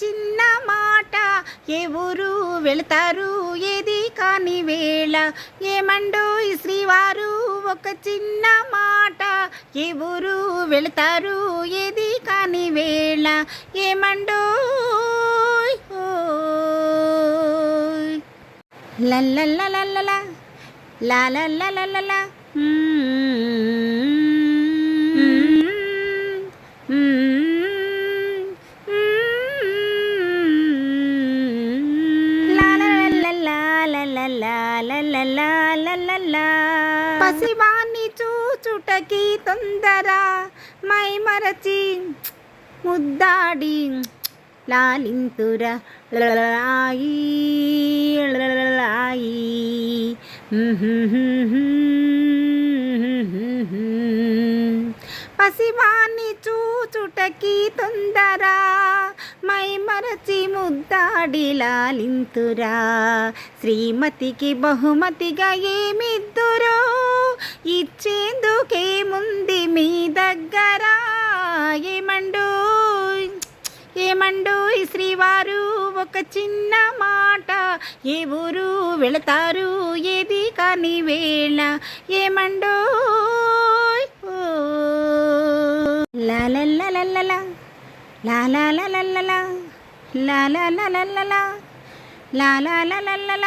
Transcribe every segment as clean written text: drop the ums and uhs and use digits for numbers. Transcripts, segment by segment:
చిన్న మాట, ఏ ఊరు వెళతారు ఏది కాని వేళ. ఏమండోయ్ శ్రీవారు ఒక చిన్న మాట, ఏ ఊరు వెళతారు ఏది కాని వేళ. ఏమండోయ్ లల్లల్లలల్లల లాలల్లలల్లల పసివాణ్ణి చూచుటకి తొందర, మై మరచి ముద్దాడి లాలింతుర లాయి లాయి. పసివాణ్ణి చూచుటకి తొందర, మై మరచి ముద్దాడి లాలింతురా. శ్రీమతికి బహుమతిగా ఏమిద్దురో, ఇచ్చేందుకేముంది మీ దగ్గర. ఏమండోయ్ ఏమండోయ్ శ్రీవారు ఒక చిన్న మాట, ఏ ఊరు వెళతారు ఏది కాని వేళ. ఏమండోయ్ లాలల్లలల్లల లాలలలల్లల లాలలలల్లల లాలలలల్లల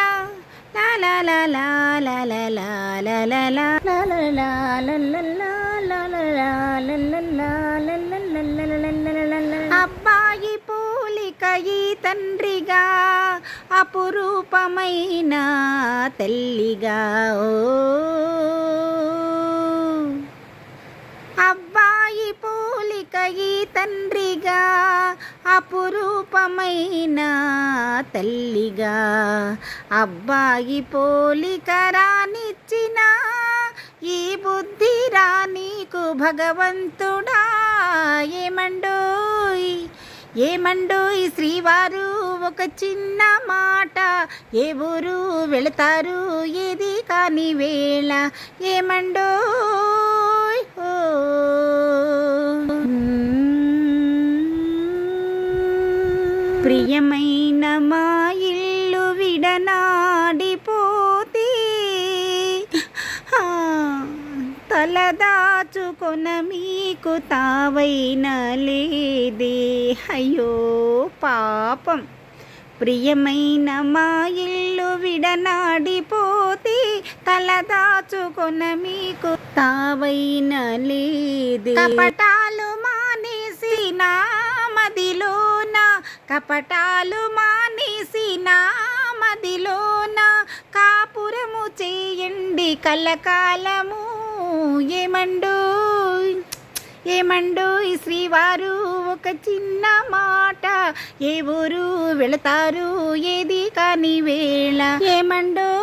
అబ్బాయి పోలిక ఈ తండ్రిగా, అపురూపమైన తల్లిగా. ఓ అబ్బాయి పోలిక ఈ తండ్రిగా, అపురూపమైన తల్లిగా. అబ్బాయి పోలిక రానిచ్చిన ఈ బుద్ధి రానీకు భగవంతుడా. ఏమండోయ్ ఏమండోయ్ శ్రీవారు ఒక చిన్న మాట, ఏ ఊరు వెళతారు ఏది కాని వేళ. ఏమండోయ్ ప్రియమైన మా ఇల్లు విడనాడిపోతే, తలదాచుకొన మీకు తావైన లేదే. అయ్యో పాపం. ప్రియమైన మా ఇల్లు విడనాడిపోతే, తలదాచుకొన మీకు తావైన లేదే. కపటాలు మానేసి నా మదిలోన, కపటాలు మానేసి నా మదిలోన, కాపురము చేయండి కలకాలము. ఏమండోయ్ ఏమండోయ్ శ్రీవారు ఒక చిన్న మాట, ఏ ఊరు వెళతారు ఏది కాని వేళ. ఏమండోయ్